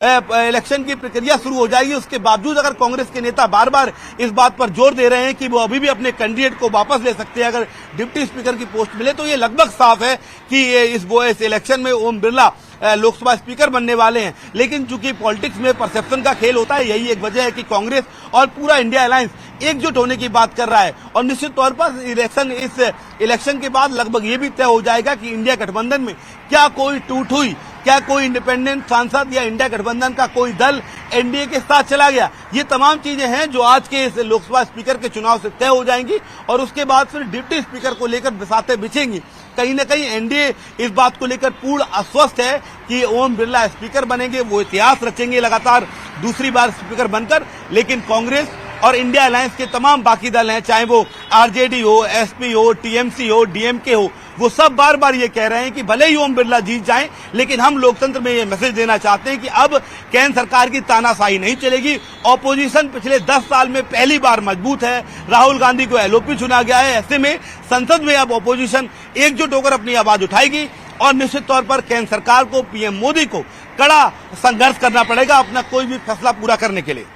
Election की प्रक्रिया शुरू हो जाएगी। उसके बावजूद अगर कांग्रेस के नेता बार बार इस बात पर जोर दे रहे हैं कि वो अभी भी अपने कैंडिडेट को वापस ले सकते हैं अगर डिप्टी स्पीकर की पोस्ट मिले, तो ये लगभग साफ है कि इस इलेक्शन में ओम बिरला लोकसभा स्पीकर बनने वाले हैं। लेकिन चूंकि पॉलिटिक्स में परसेप्शन का खेल होता है, यही एक वजह है कि कांग्रेस और पूरा इंडिया अलायंस एकजुट होने की बात कर रहा है। और निश्चित तौर पर इस इलेक्शन के बाद लगभग ये भी तय हो जाएगा कि इंडिया गठबंधन में क्या कोई टूट हुई, क्या कोई इंडिपेंडेंट सांसद या इंडिया गठबंधन का कोई दल एनडीए के साथ चला गया। ये तमाम चीजें हैं जो आज के इस लोकसभा स्पीकर के चुनाव से तय हो जाएंगी और उसके बाद फिर डिप्टी स्पीकर को लेकर बिसातें बिछेंगी। कहीं न कहीं एनडीए इस बात को लेकर पूर्ण आश्वस्त है कि ओम बिरला स्पीकर बनेंगे, वो इतिहास रचेंगे लगातार दूसरी बार स्पीकर बनकर। लेकिन कांग्रेस और इंडिया अलायंस के तमाम बाकी दल हैं, चाहे वो आरजेडी हो, एसपी हो, टीएमसी हो, डीएमके हो, वो सब बार बार ये कह रहे हैं कि भले ही ओम बिरला जीत जाएं, लेकिन हम लोकतंत्र में ये मैसेज देना चाहते हैं कि अब केंद्र सरकार की तानाशाही नहीं चलेगी। ऑपोजिशन पिछले 10 साल में पहली बार मजबूत है। राहुल गांधी को एलओपी चुना गया है। ऐसे में संसद में अब ऑपोजिशन एकजुट होकर अपनी आवाज उठाएगी और निश्चित तौर पर केंद्र सरकार को, पीएम मोदी को कड़ा संघर्ष करना पड़ेगा अपना कोई भी फैसला पूरा करने के लिए।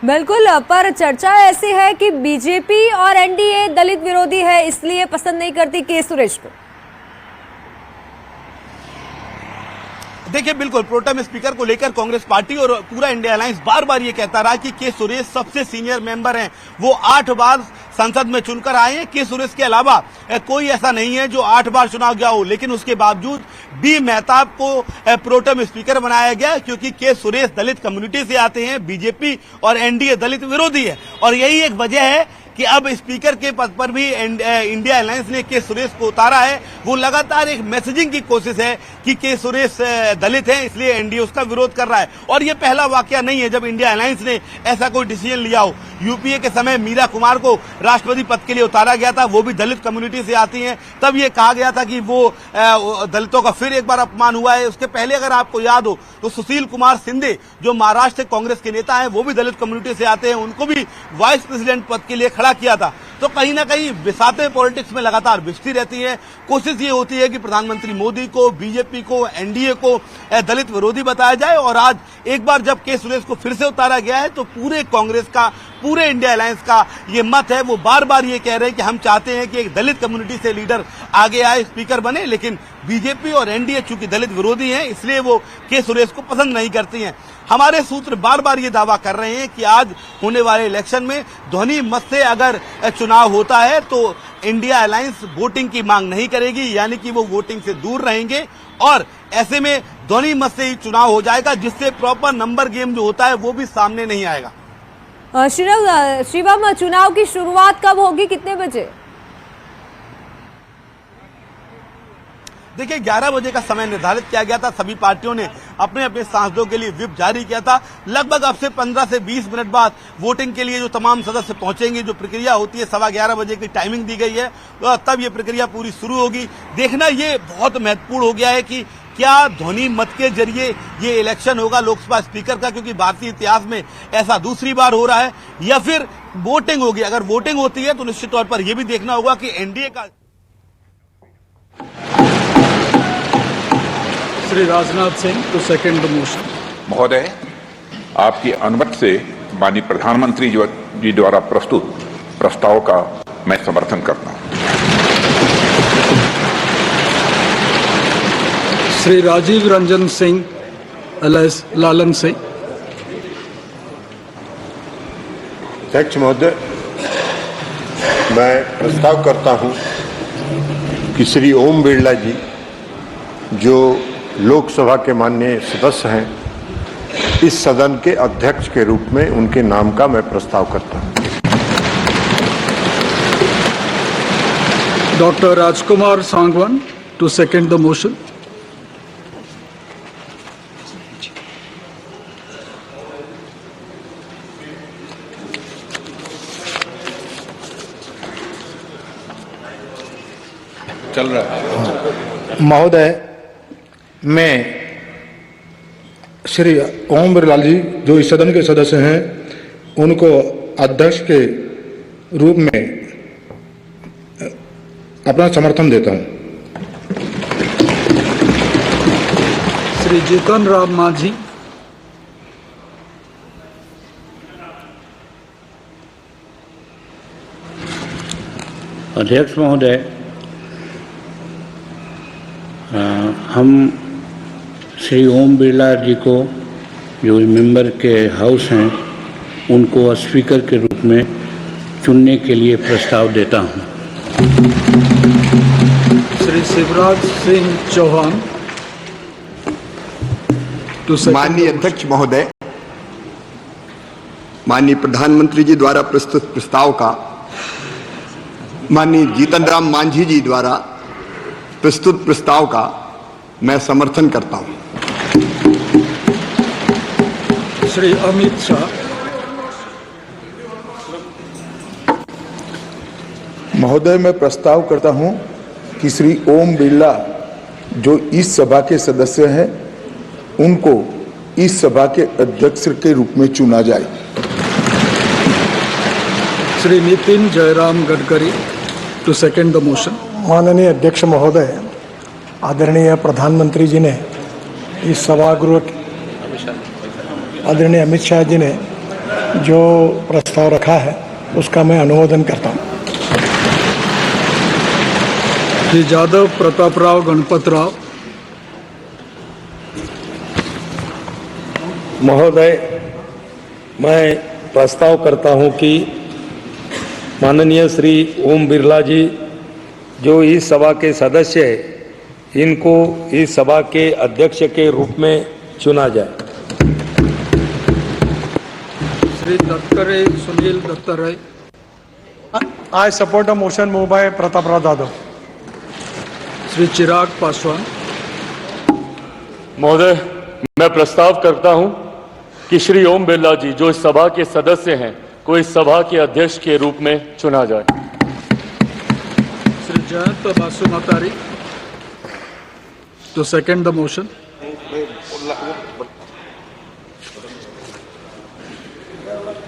बिल्कुल, पर चर्चा ऐसी है कि बीजेपी और एनडीए दलित विरोधी है, इसलिए पसंद नहीं करती के सुरेश को। देखिए, बिल्कुल प्रोटेम स्पीकर को लेकर कांग्रेस पार्टी और पूरा इंडिया अलायंस बार बार ये कहता रहा कि के सुरेश सबसे सीनियर मेंबर हैं। वो 8 बार संसद में चुनकर आए हैं। के सुरेश के अलावा कोई ऐसा नहीं है जो 8 बार चुनाव गया हो। लेकिन उसके बावजूद बी मेहताब को प्रोटेम स्पीकर बनाया गया क्योंकि के सुरेश दलित कम्युनिटी से आते हैं। बीजेपी और एनडीए दलित विरोधी है और यही एक वजह है कि अब स्पीकर के पद पर भी इंडिया अलायंस ने के सुरेश को उतारा है। वो लगातार एक मैसेजिंग की कोशिश है कि के सुरेश दलित हैं, इसलिए एनडीए उसका विरोध कर रहा है। और ये पहला वाकया नहीं है जब इंडिया अलायंस ने ऐसा कोई डिसीजन लिया हो। यूपीए के समय मीरा कुमार को राष्ट्रपति पद के लिए उतारा गया था, वो भी दलित कम्युनिटी से आती हैं। तब ये कहा गया था कि वो दलितों का फिर एक बार अपमान हुआ है। उसके पहले अगर आपको याद हो तो सुशील कुमार शिंदे जो महाराष्ट्र कांग्रेस के नेता हैं, वो भी दलित कम्युनिटी से आते हैं, उनको भी वाइस प्रेसिडेंट पद के लिए खड़ा किया था। तो कहीं ना कहीं बिसातें पॉलिटिक्स में लगातार बिछती रहती हैं। कोशिश ये होती है कि प्रधानमंत्री मोदी को, बीजेपी को, एनडीए को दलित विरोधी बताया जाए। और आज एक बार जब के सुरेश को फिर से उतारा गया है तो पूरे कांग्रेस का, पूरे इंडिया अलायंस का ये मत है। वो बार बार ये कह रहे हैं कि हम चाहते हैं कि एक दलित कम्युनिटी से लीडर आगे आए, स्पीकर बने। लेकिन बीजेपी और एनडीए चूंकि दलित विरोधी हैं, इसलिए वो के सुरेश को पसंद नहीं करती हैं। हमारे सूत्र बार बार ये दावा कर रहे हैं कि आज होने वाले इलेक्शन में ध्वनि मत से अगर चुनाव होता है तो इंडिया अलायंस वोटिंग की मांग नहीं करेगी, यानी कि वो वोटिंग से दूर रहेंगे और ऐसे में ध्वनि मत से ही चुनाव हो जाएगा, जिससे प्रॉपर नंबर गेम जो होता है वो भी सामने नहीं आएगा। शिवम, चुनाव की शुरुआत कब होगी, कितने बजे? देखिए, 11 बजे का समय निर्धारित किया गया था। सभी पार्टियों ने अपने अपने सांसदों के लिए व्हिप जारी किया था। लगभग अब से 15 से 20 मिनट बाद वोटिंग के लिए जो तमाम सदस्य पहुंचेंगे, जो प्रक्रिया होती है 11:15 बजे की टाइमिंग दी गई है, तो तब ये प्रक्रिया पूरी शुरू होगी। देखना ये बहुत महत्वपूर्ण हो गया है कि क्या ध्वनि मत के जरिए ये इलेक्शन होगा लोकसभा स्पीकर का, क्योंकि भारतीय इतिहास में ऐसा दूसरी बार हो रहा है, या फिर वोटिंग होगी। अगर वोटिंग होती है तो निश्चित तौर पर यह भी देखना होगा कि एनडीए का Shri Rajnath Singh to second the motion. महोदय, आपकी अनुमति से माननीय प्रधानमंत्री जी द्वारा प्रस्तुत प्रस्ताव का मैं समर्थन करता हूं। श्री राजीव रंजन सिंह एलएस लालन सिंह। अध्यक्ष महोदय, मैं प्रस्ताव करता हूं कि श्री ओम बिरला जी जो लोकसभा के माननीय सदस्य हैं, इस सदन के अध्यक्ष के रूप में उनके नाम का मैं प्रस्ताव करता हूं। Doctor Rajkumar Sangwan to second the motion. चल रहा है। महोदय, मैं श्री ओम बिरला जी जो इस सदन के सदस्य हैं, उनको अध्यक्ष के रूप में अपना समर्थन देता हूं। श्री जीतन राम मांझी। अध्यक्ष महोदय, हम श्री ओम बिरला जी को जो मेंबर के हाउस हैं उनको स्पीकर के रूप में चुनने के लिए प्रस्ताव देता हूं। श्री शिवराज सिंह चौहान टू माननीय अध्यक्ष महोदय, माननीय प्रधानमंत्री जी द्वारा प्रस्तुत प्रस्ताव का माननीय जीतन राम मांझी जी द्वारा प्रस्तुत प्रस्ताव का मैं समर्थन करता हूं। श्री अमित शाह। महोदय, मैं प्रस्ताव करता हूं कि श्री ओम बिरला जो इस सभा के सदस्य हैं उनको इस सभा के अध्यक्ष के रूप में चुना जाए। Shri Nitin Jairam Gadkari to second the motion. माननीय अध्यक्ष महोदय, आदरणीय प्रधानमंत्री जी ने इस सभागृह आदरणीय अमित शाह जी ने जो प्रस्ताव रखा है उसका मैं अनुमोदन करता हूँ। श्री जादव प्रतापराव गणपतराव। महोदय, मैं प्रस्ताव करता हूं कि माननीय श्री ओम बिरला जी जो इस सभा के सदस्य हैं इनको इस सभा के अध्यक्ष के रूप में चुना जाए। Shri Dattare Sunil Dattaray. I support a motion move by Prataprao Jadhav. Shri Chirag Paswan. महोदय, मैं प्रस्ताव करता हूं कि श्री ओम बिरला जी जो इस सभा के सदस्य हैं को इस सभा के अध्यक्ष के रूप में चुना जाए। Shri Jayant Basumatary to second the motion.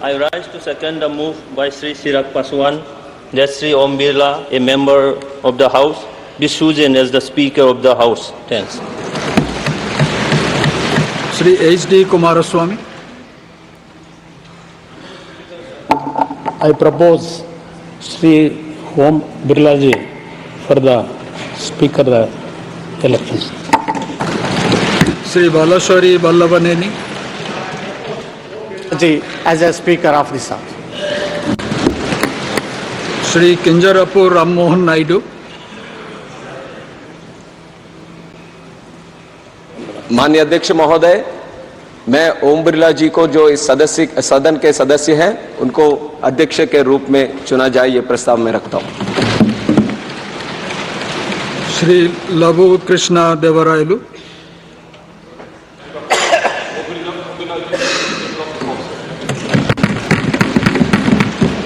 I rise to second the move by Sri Chirag Paswan that Sri Om Birla, a member of the House, be chosen as the Speaker of the House. Thanks. Shri HD Kumaraswamy। I propose Sri Om Birla ji for the Speaker elections. Shri Balashowry Vallabhaneni ji as a speaker of this house. Shri Kinjarapu Ram Mohan Naidu. माननीय अध्यक्ष महोदय, मैं ओम बिरला जी को जो इस सदन के सदस्य हैं उनको अध्यक्ष के रूप में चुना जाए ये प्रस्ताव में रखता हूं। श्री लघु Krishna Devarayalu.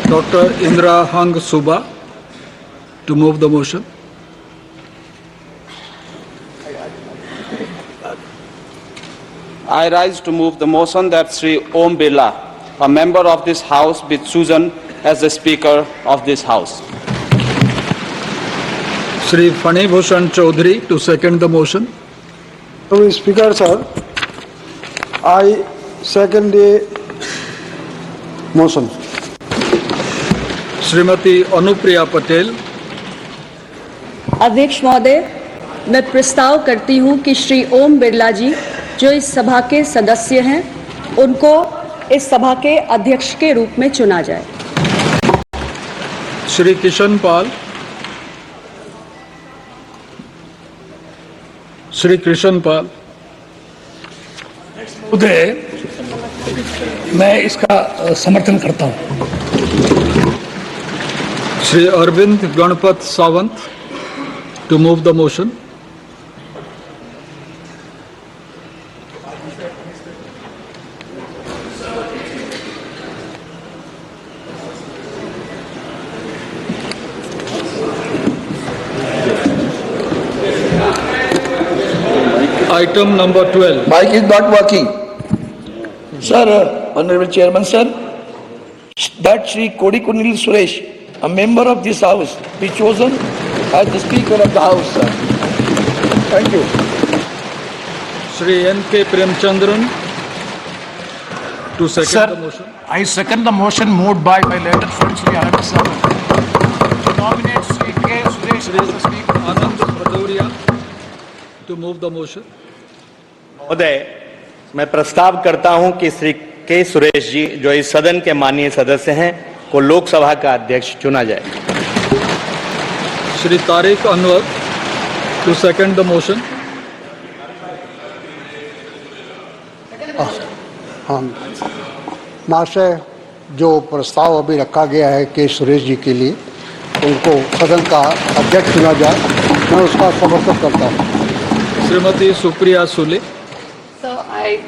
Dr. Indra Hang Suba to move the motion. I rise to move the motion that Sri Om Birla, a member of this House, be chosen as the Speaker of this House. Shri Fani Bhushan Chaudhary to second the motion. Speaker sir, I second the motion. Shrimati Anupriya Patel. अध्यक्ष महोदय, मैं प्रस्ताव करती हूं कि श्री ओम बिरला जी जो इस सभा के सदस्य हैं उनको इस सभा के अध्यक्ष के रूप में चुना जाए। श्री किशन पाल। श्री कृष्ण पाल। मैं इसका समर्थन करता हूं। Shri Arvind Ganpat Sawant to move the motion. Item number 12. Mic is not working. Sir, Honorable Chairman, sir, that Shri Kodikunil Suresh, a member of this House, be chosen as the Speaker of the House, sir. Thank you. Shri N.K. Premchandran to second the motion. I second the motion moved by my letter friend Shri Anand Sir to nominate Shri Shri Anand Bhadoria to move the motion. महोदय, मैं प्रस्ताव करता हूं कि श्री के सुरेश जी जो इस सदन के माननीय सदस्य हैं को लोकसभा का अध्यक्ष चुना जाए। Shri Tariq Anwar to second the motion. हाँ महाशय, जो प्रस्ताव अभी रखा गया है के सुरेश जी के लिए, उनको सदन का अध्यक्ष चुना जाए, मैं उसका समर्थन करता हूँ। Srimati Supriya Sule. So I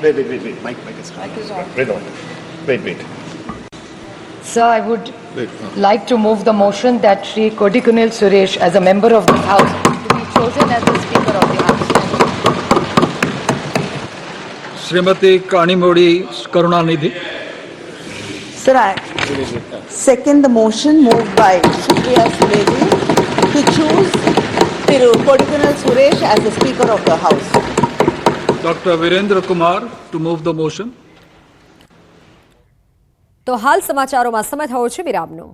Wait. So I would like to move the motion that Shri Kodikunil Suresh, as a member of the House, to be chosen as the Speaker of the House. Srimati Kanimodi Karunanidhi. Sir, I second the motion moved by Supriya Suleji to choose Kodikunil Suresh as the Speaker of the House. Dr. Virendra Kumar to move the motion. તો હાલ સમાચારોમાં સમય થયો છે વિરામનો.